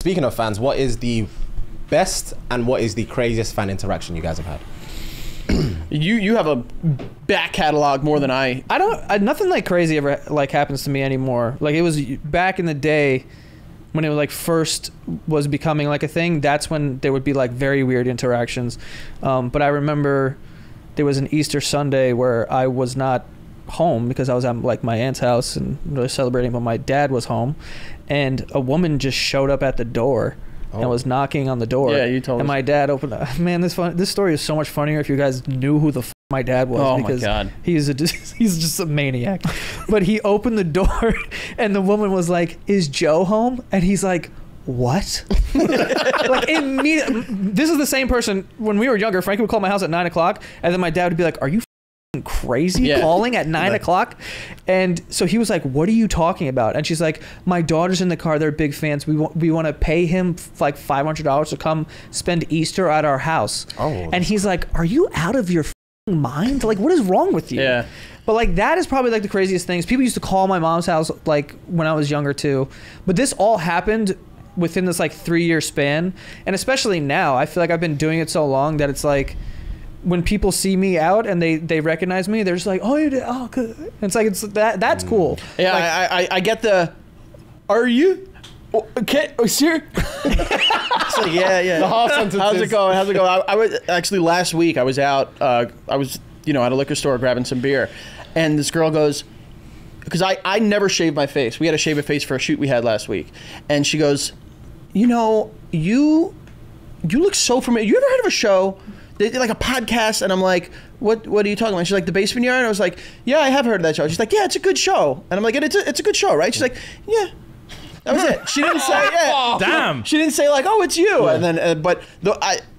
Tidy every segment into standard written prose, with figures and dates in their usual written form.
speaking of fans, what is the best and what is the craziest fan interaction you guys have had? You have a back catalog more than I. Nothing like crazy ever like happens to me anymore. Like it was back in the day when it was like first was becoming like a thing. That's when there would be like very weird interactions. But I remember there was an Easter Sunday where I was not home because I was at like my aunt's house and really celebrating, but my dad was home, and a woman just showed up at the door. And was knocking on the door. Yeah, you told me. And my dad opened up. Man, this story is so much funnier if you guys knew who the my dad was. Oh because my God. He's just a maniac. But he opened the door and the woman was like, "Is Joe home?" And he's like, "What?" Like immediately. This is the same person when we were younger. Frankie would call my house at 9 o'clock, and then my dad would be like, "Are you crazy calling at 9 o'clock?" And so he was like, "What are you talking about?" And she's like, "My daughter's in the car. They're big fans. We want to pay him like $500 to come spend Easter at our house." And he's like, "Are you out of your mind? Like, what is wrong with you?" Yeah. But like that is probably like the craziest things. People used to call my mom's house like when I was younger too. But this all happened within this like 3-year span. And especially now, I feel like I've been doing it so long that it's like when people see me out and they recognize me, they're just like, "Oh, you did? Oh, good." And it's like that's cool. Yeah, like, I get the. Are you? Okay, sir. It's like, yeah. The half sentences. How's it going? I was actually last week. I was out. I was at a liquor store grabbing some beer, and this girl goes, because I never shave my face. We had to shave a face for a shoot we had last week, and she goes, "You look so familiar. You ever heard of a show? They did like a podcast," and I'm like, what are you talking about? She's like, The Basement Yard? And I was like, "Yeah, I have heard of that show." She's like, "Yeah, it's a good show." And I'm like, it's a good show, right? She's like, "Yeah." That was it. She didn't say, "Yeah." Damn. She didn't say like, "Oh, it's you." Yeah. And then, but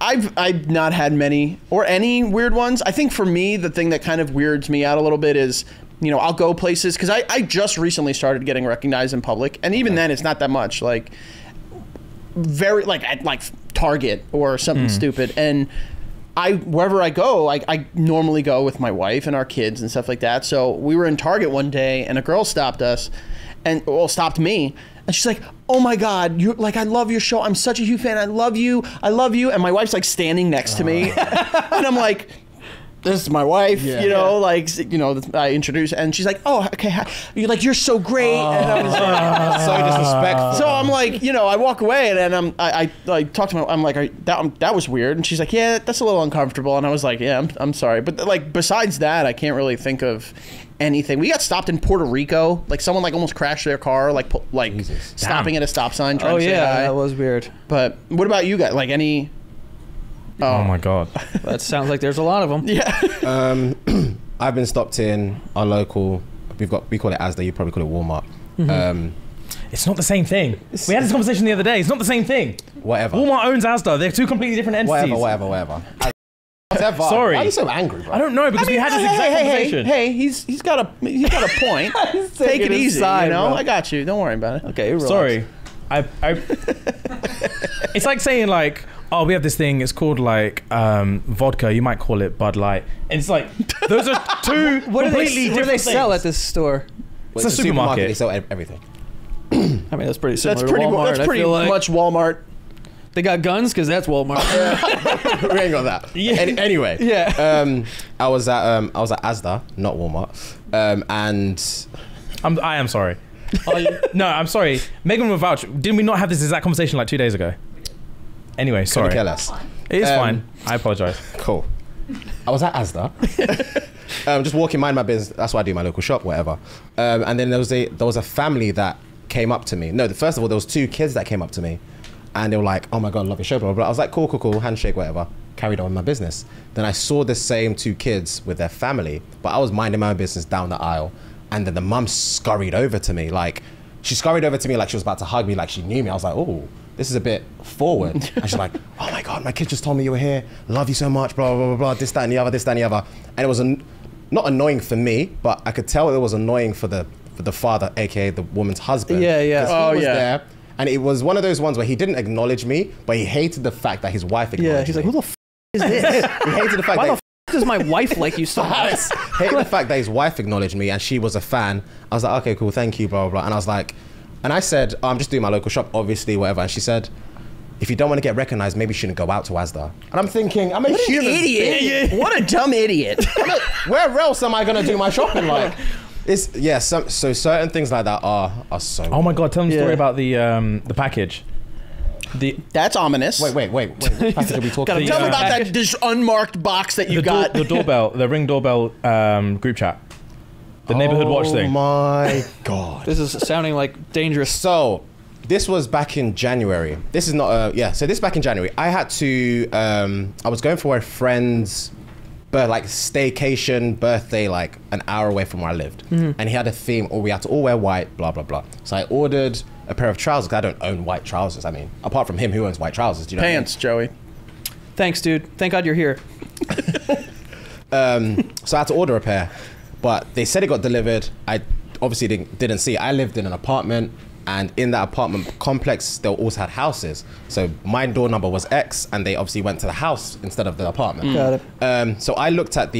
I've not had many or any weird ones. I think for me, the thing that kind of weirds me out a little bit is, I'll go places because I just recently started getting recognized in public, and even then, it's not that much. Like, very like at like Target or something stupid, and wherever I go, I normally go with my wife and our kids and stuff like that. So we were in Target one day and a girl stopped us stopped me. And she's like, "Oh my God, I love your show. I'm such a huge fan. I love you. And my wife's like standing next to me. And I'm like, "This is my wife," I introduced, and she's like, "Oh, okay, you're so great." And I was like, so disrespectful. So I'm like, I walk away, and then I talk to my, I'm like, that was weird, and she's like, "Yeah, that's a little uncomfortable," and I was like, "Yeah, I'm sorry," but like besides that, I can't really think of anything. We got stopped in Puerto Rico, like someone like almost crashed their car, like stopping at a stop sign trying to say hi. That was weird. But what about you guys? Like any? Oh my God. That sounds like there's a lot of them. Yeah. I've been stopped in our local. We call it Asda. You probably call it Walmart. It's not the same thing. We had this conversation the other day. It's not the same thing. Whatever. Walmart owns Asda. They're two completely different entities. Whatever. Sorry. Why are you so angry, bro? I don't know, because we had this exact conversation. Hey, he's got a point. Take it easy, side, bro. I got you. Don't worry about it. Okay, relax. Sorry. It's like saying like, "Oh, we have this thing. It's called like vodka. You might call it Bud Light." And it's like those are two completely different What do they sell things. at this store? It's a supermarket. They sell everything. I mean, that's pretty similar That's to pretty. Walmart. That's pretty much Walmart. They got guns because that's Walmart. We ain't got that. Yeah. Anyway. Yeah. I was at Asda, not Walmart, and I am sorry. No, I'm sorry. Megan will vouch. Didn't we not have this exact conversation like 2 days ago? Anyway, sorry. care less. It is fine. I apologize. Cool. I was at Asda, just walking, mind my business. That's why I do my local shop, whatever. And then there was a family that came up to me. No, first of all, there was 2 kids that came up to me, and they were like, "Oh my God, love your show, blah, blah, blah." I was like, cool, handshake, whatever. Carried on with my business. Then I saw the same 2 kids with their family, but I was minding my own business down the aisle, and then the mum scurried over to me, like she was about to hug me, like she knew me. I was like, "Oh, this is a bit forward." And she's like, "Oh my God, my kid just told me you were here. Love you so much, blah, blah, blah, blah, this, that, and the other. And it was not annoying for me, but I could tell it was annoying for the father, aka the woman's husband. Yeah. He was there, and it was one of those ones where he didn't acknowledge me, but he hated the fact that his wife acknowledged me. Yeah, he's like, "Who the f is this? He hated the fact Why that the f does my wife like you so much?" hated the fact that his wife acknowledged me and she was a fan. I was like, "Okay, cool, thank you, blah, blah, blah." And I was like, And I said, I'm just doing my local shop, obviously, whatever. And she said, if you don't want to get recognized, maybe you shouldn't go out to Asda. And I'm thinking, I'm a human Idiot. being. What a dumb idiot. Where else am I going to do my shopping? Like, it's, yeah, so certain things like that are so... Oh my God, tell them the story Yeah. about the package. That's ominous. Wait. What package are we talking Gotta about? Tell me about package. that this unmarked box that you got. The doorbell, the Ring doorbell group chat. The neighborhood watch thing. Oh my God. This is sounding like dangerous. So, this was back in January. This is not so this is back in January. I had to I was going for a friend's staycation birthday, like an hour away from where I lived. And he had a theme, or we had to all wear white, blah blah blah. So I ordered a pair of trousers, 'cause I don't own white trousers. I mean, apart from him, who owns white trousers? Do you know what I mean? Pants, Joey. Thanks, dude. Thank God you're here. So I had to order a pair, but they said it got delivered. I obviously didn't see it. I lived in an apartment, and in that apartment complex, they also had houses. So my door number was X, and they obviously went to the house instead of the apartment. Got it. So I looked at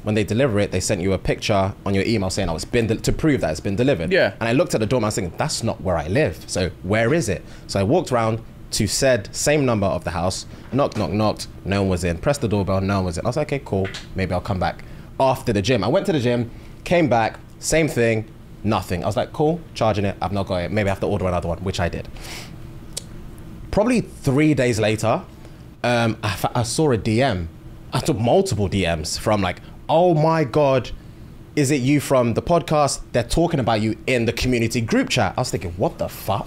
when they deliver it, they sent you a picture on your email saying, "Oh, it's been to prove that it's been delivered." Yeah. And I looked at the door, and I was thinking, "That's not where I live. So where is it?" So I walked around to said same number of the house, knocked. No one was in. Pressed the doorbell. No one was in. I was like, "Okay, cool. Maybe I'll come back after the gym." I went to the gym, came back, same thing. Nothing. I was like, cool, charging it. I've not got it. Maybe I have to order another one, which I did. Probably 3 days later, I saw a DM. I took multiple DMs from like, oh my God, is it you from the podcast? They're talking about you in the community group chat. I was thinking, what the fuck?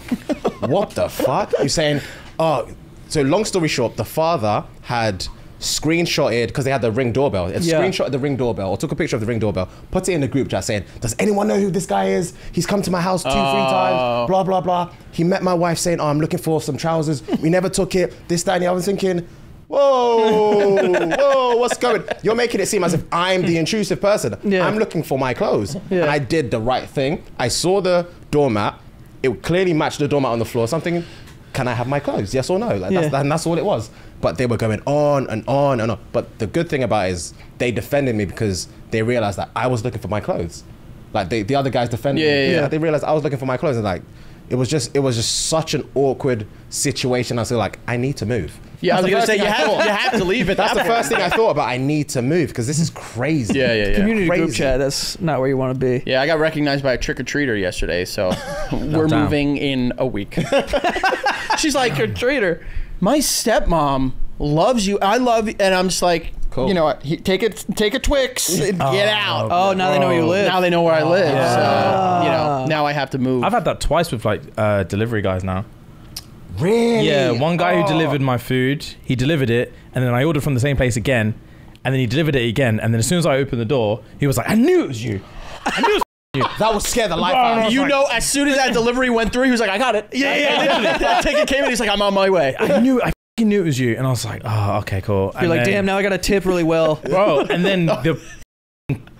What the fuck? You're saying, oh, so long story short, the father had screenshotted, because they had the Ring doorbell, screenshotted the Ring doorbell, or took a picture of the Ring doorbell, put it in the group chat saying, does anyone know who this guy is? He's come to my house 2-3 times, blah, blah, blah. He met my wife saying, oh, I'm looking for some trousers. We never took it. This, that, and the other. I was thinking, whoa, what's going? You're making it seem as if I'm the intrusive person. Yeah. I'm looking for my clothes. Yeah. And I did the right thing. I saw the doormat. It clearly matched the doormat on the floor. Something, can I have my clothes? Yes or no? Like, and that's all it was. But they were going on and on and on. But the good thing about it is they defended me because they realized that I was looking for my clothes. Like the other guys defended me. Yeah. They realized I was looking for my clothes, and like it was just such an awkward situation. I was like, I need to move. Yeah, I was That's the gonna first say thing you I thought. have to leave it. That's the first thing I thought about. I need to move because this is crazy. Yeah. Community group Crazy. chat, that's not where you want to be. Yeah, I got recognized by a trick-or-treater yesterday, so we're damn. moving in a week. She's like, Traitor. my stepmom loves you. I love you. And I'm just like, Cool. you know what? Take a Twix and get out. Oh, now they know where you live. Now they know where I live. Yeah. So, you know, now I have to move. I've had that twice with like delivery guys now. Really? Yeah, one guy who delivered my food, he delivered it, and then I ordered from the same place again, and then he delivered it again, and then as soon as I opened the door, he was like, I knew it was you. I knew it was you. That would scare the life out of me. You know, as soon as that delivery went through, he was like, I got it. Yeah, literally. That ticket came in, he's like, I'm on my way. I fucking knew it was you, and I was like, oh, okay, cool. You're like, damn, now I got to tip really well. Bro, and then the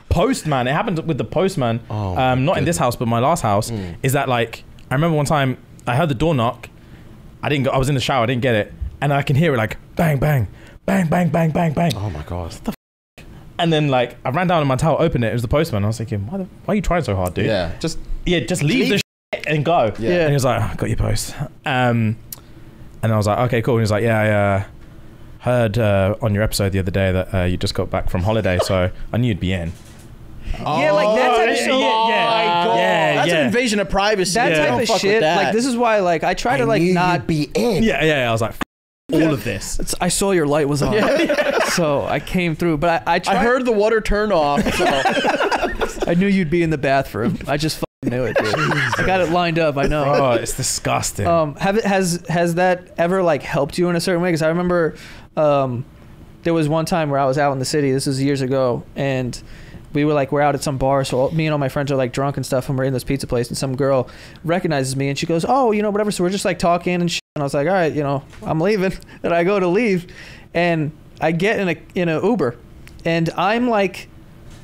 postman, it happened with the postman, not in this house, but my last house, is that like, I remember one time, I heard the door knock, I was in the shower, I didn't get it, and I can hear it like, bang, bang, bang, bang, bang, bang, bang. Oh my God. And then like, I ran down in my towel, opened it, it was the postman, I was thinking, why are you trying so hard, dude? Yeah, just Just leave the shit and go. Yeah. And he was like, I got your post. And I was like, okay, cool. And he was like, yeah, I heard on your episode the other day that you just got back from holiday, so I knew you'd be in. Yeah, like that type of shit. That's an invasion of privacy. That Don't type of fuck with shit. that. Like, this is why, like, I try to like not be in. Yeah. I was like, all of this. I saw your light was on, so I came through. But I tried, I heard the water turn off. So. I knew you'd be in the bathroom. I just fucking knew it, dude. I got it lined up. I know. Oh, it's disgusting. Has that ever like helped you in a certain way? Because I remember there was one time where I was out in the city. This was years ago, and we're out at some bar. So me and all my friends are like drunk and stuff, and we're in this pizza place, and some girl recognizes me, and she goes, "Oh, whatever." So we're just like talking and shit. And I was like, "All right, I'm leaving." And I go to leave, and I get in a Uber, and I'm like,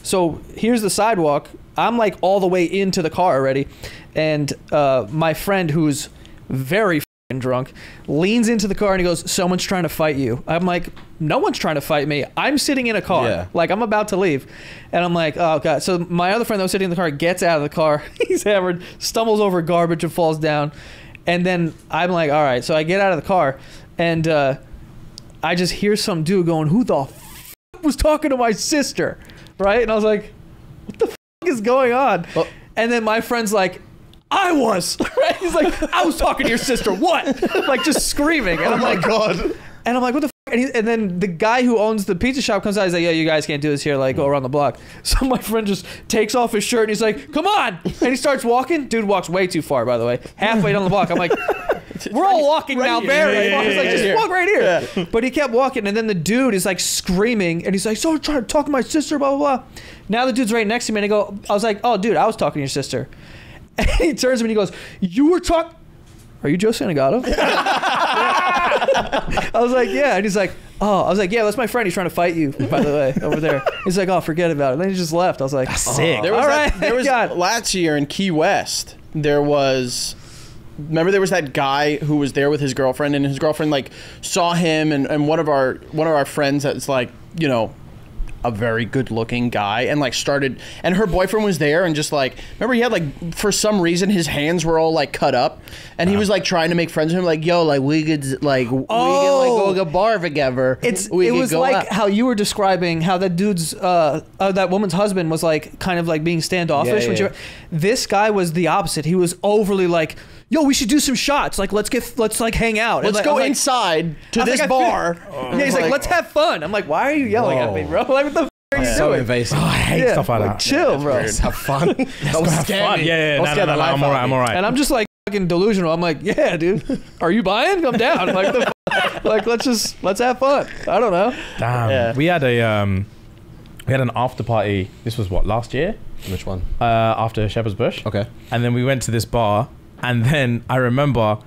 so here's the sidewalk. I'm like all the way into the car already, and my friend who's very drunk, leans into the car and he goes, "Someone's trying to fight you." I'm like, "No one's trying to fight me. I'm sitting in a car. Yeah. Like, I'm about to leave." And I'm like, "Oh God." So my other friend that was sitting in the car gets out of the car. He's hammered, stumbles over garbage and falls down. And then I'm like, all right. So I get out of the car and I just hear some dude going, "Who the f*** was talking to my sister?" Right? And I was like, what the f*** is going on? Well, And then my friend's like, "I was." Right? He's like, "I was talking to your sister." What? Like, just screaming. And I'm like, God. and I'm like, what the f-? And then the guy who owns the pizza shop comes out. He's like, "Yeah, you guys can't do this here. Like, go around the block." So my friend just takes off his shirt and he's like, "Come on." And he starts walking. Dude walks way too far, by the way. Halfway down the block. I'm like, we're all walking now, Barry. I was like, just walk right here. Yeah. But he kept walking. And then the dude is like screaming. And he's like, "So trying to talk to my sister, blah, blah, blah." Now the dude's right next to me. And I was like, "Oh, dude, I was talking to your sister." And he turns to me and he goes, "You were talking... Are you Joe Santagato?" I was like, "Yeah." And he's like, "Oh." I was like, "Yeah, that's my friend. He's trying to fight you, by the way, over there." He's like, "Oh, forget about it." And then he just left. I was like, That's sick. There was All right, there was God. last year in Key West. There was. Remember, there was that guy who was there with his girlfriend, and his girlfriend like saw him, and one of our friends that's like, you know, a very good looking guy, and like started, and her boyfriend was there, and just like, remember, he had like, for some reason his hands were all like cut up, and he was like trying to make friends with him, like, "Yo, like we could like go to a bar together." it was like how you were describing how that dude's that woman's husband was like kind of like being standoffish. Yeah, when yeah. This guy was the opposite. He was overly like, "Yo, we should do some shots. Like, let's like hang out. Let's And, go I was like, inside to I was this like, I feel- bar. Yeah, he's like, "Let's have fun." I'm like, "Why are you yelling at me, bro? Like, what the f*** are you So doing?" invasive. Oh, I hate Yeah, stuff like that. Chill, bro. Let's have fun. Don't Have scare fun. me. Yeah, Don't no, scare no, the no, life I'm out all of right. I'm me. all right. And I'm just like fucking delusional. I'm like, "Yeah, dude, are you buying? Come down." I'm like, the f-? Like, let's have fun. I don't know. Damn. Yeah. We had an after party. This was what, last year? Which one? After Shepherd's Bush. Okay. And then we went to this bar, and then I remember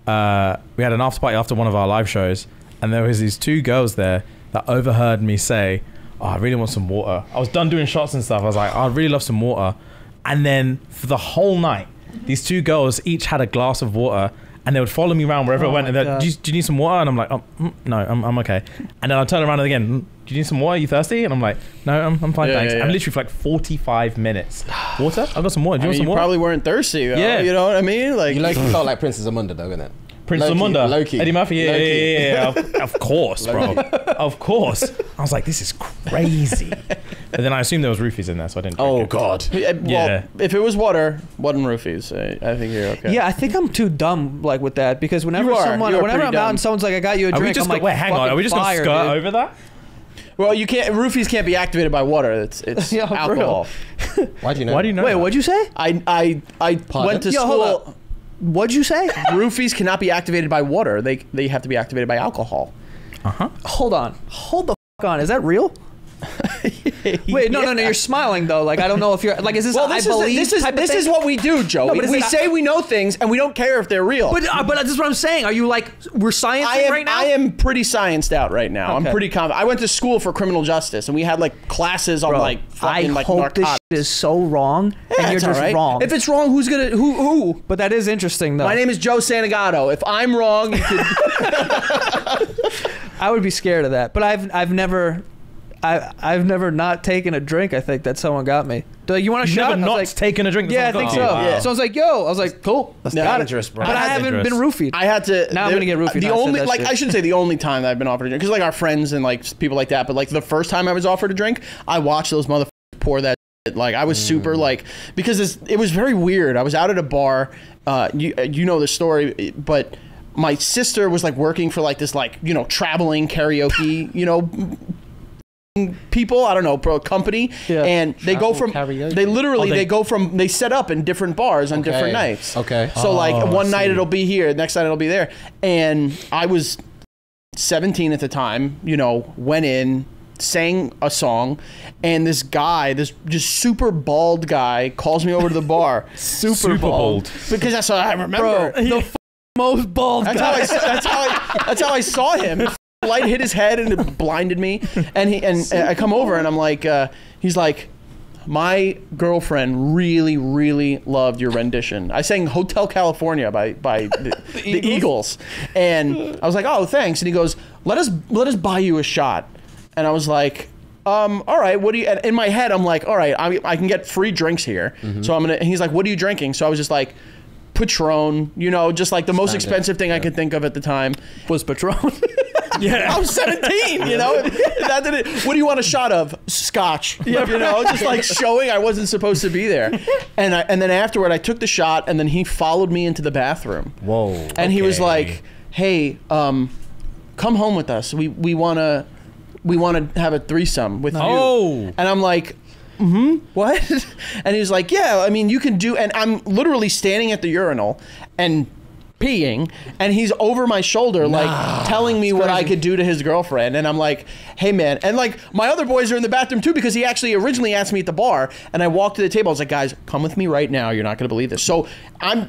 we had an after party after one of our live shows, and there was these two girls there that overheard me say, "Oh, I really want some water." I was done doing shots and stuff. I was like, "Oh, I'd really love some water." And then for the whole night, these two girls each had a glass of water, and they would follow me around wherever I went. And they're God. like, do you need some water? And I'm like, "No, I'm okay." And then I turn around again, "Do you need some water? Are you thirsty?" And I'm like, "No, I'm fine, Yeah, thanks." yeah, I'm yeah. literally for like 45 minutes. Water? I've got some water. Do you want You some water? probably weren't thirsty, though. Yeah. You know what I mean? Like, You felt like Princess Amunda, though, innit? Prince Low-key, Zamunda, low-key. Eddie Murphy, yeah, Low-key. yeah. Of course, bro, of course. I was like, this is crazy. But then I assumed there was roofies in there, so I didn't. Oh drink it. God. well, Yeah. if it was water and roofies, I think you're okay. Yeah, I think I'm too dumb like with that because whenever You are. I'm You are out pretty and dumb. someone's like, "I got you a Are drink," we just I'm like, wait? Hang on. Are we just fucking gonna skirt fire, over that? Well, you can't. Roofies can't be activated by water. It's Yeah, for alcohol. Why do you know? Why do you that? know? Wait, that? what'd you say? I went to Yo, hold school. What'd you say? Roofies cannot be activated by water. They have to be activated by alcohol. Hold on. Hold the fuck on. Is that real? Wait, no. You're smiling though. Like, I don't know if you're like, is this? Well, I this believe is type of this is thing? what we do, Joe. No, but is we it- say we know things, and we don't care if they're real. But this is what I'm saying. Are you like we're sciencing right now? I am pretty scienced out right now. Okay. I'm pretty confident. I went to school for criminal justice, and we had like classes on Bro, like I fucking like hope narcotics. this shit is so wrong, Yeah, and you're it's just all right. wrong. If it's wrong, who's gonna who? But that is interesting though. My name is Joe Santagato. If I'm wrong, you could. I would be scared of that. But I've never not taken a drink. I think that someone got me. Like, you want a You've shot? never I was not like, taken a drink. that Yeah, I someone think got so. you? Yeah. So I was like, "Yo," I was like, "Cool, That's got it." dangerous, bro. But I That's haven't been dangerous. roofied. I had to. Now I'm gonna get roofied. The now I said only that like shit. I shouldn't say the only time that I've been offered a drink because like our friends and like people like that. But like the first time I was offered a drink, I watched those motherfuckers pour that. Shit. Like I was super like because it was very weird. I was out at a bar. You know the story, but my sister was like working for like this like traveling karaoke people, I don't know, company, Yeah. and they go from karaoke? they literally Oh, they go from they set up in different bars on different nights. Okay. So like Oh, one I night see. it'll be here, next night it'll be there, and I was 17 at the time. Went in, sang a song, and this guy, this just super bald guy, calls me over to the bar. Super bald. Because that's what I remember. the most bald That's guy. that's how I saw him. Light hit his head and it blinded me. And I come over and I'm like, he's like, my girlfriend really, really loved your rendition. I sang Hotel California by the Eagles. And I was like, oh, thanks. And he goes, let us buy you a shot. And I was like, all right, what do you, and in my head, I'm like, all right, I can get free drinks here. So and he's like, what are you drinking? So I was just like, Patron, you know, just like the most expensive thing I could think of at the time. Was Patron. I was 17, you know. That didn't, what do you want a shot of? Scotch. You know, just like showing I wasn't supposed to be there. And then afterward, I took the shot, and then he followed me into the bathroom. Whoa. And he was like, hey, come home with us. We want to have a threesome with you. And I'm like, what? And he was like, yeah, I mean, you can do, and I'm literally standing at the urinal and peeing, and he's over my shoulder, like telling me what I could do to his girlfriend. And I'm like, hey man, and like my other boys are in the bathroom too, because he actually originally asked me at the bar, and I walked to the table. I was like, guys, come with me right now. You're not gonna believe this. So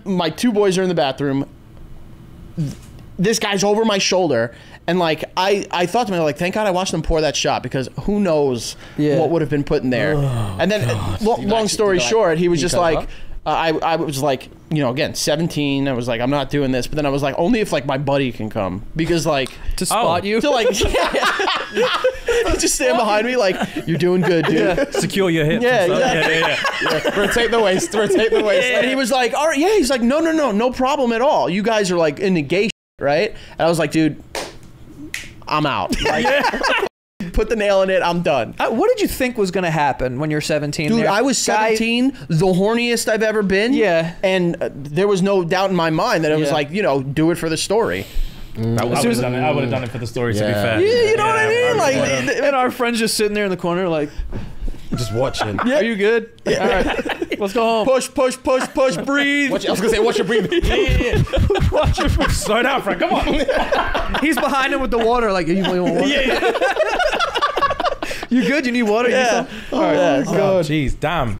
my two boys are in the bathroom. This guy's over my shoulder, and like I thought to myself, like, thank God I watched them pour that shot, because who knows what would have been put in there. And then long story short, he was just like, I was like, you know, again, 17. I was like, I'm not doing this. But then I was like, only if like my buddy can come, because like to spot you, to like just stand behind me, like, you're doing good, dude. Secure your hips. Yeah, Yeah. Rotate the waist. And he was like, all right, yeah. He's like, no problem at all. You guys are like in the gay shit, right? And I was like, dude, I'm out. Like, put the nail in it. I'm done. What did you think was going to happen when you're 17? Dude, I was 17, the horniest I've ever been. Yeah. And there was no doubt in my mind that it was like, you know, do it for the story. I would have done it for the story, to be fair. Yeah, you know what I mean? Like, and our friend's just sitting there in the corner like, just watching. are you good? Yeah. All right, let's go home. Push, breathe. I was gonna say, watch your breathing. Watch your breathing. Slow down, Frank. Come on. He's behind him with the water. Like, you want water? Yeah. You good? You need water? Yeah. All right. Yeah, Oh, jeez, damn.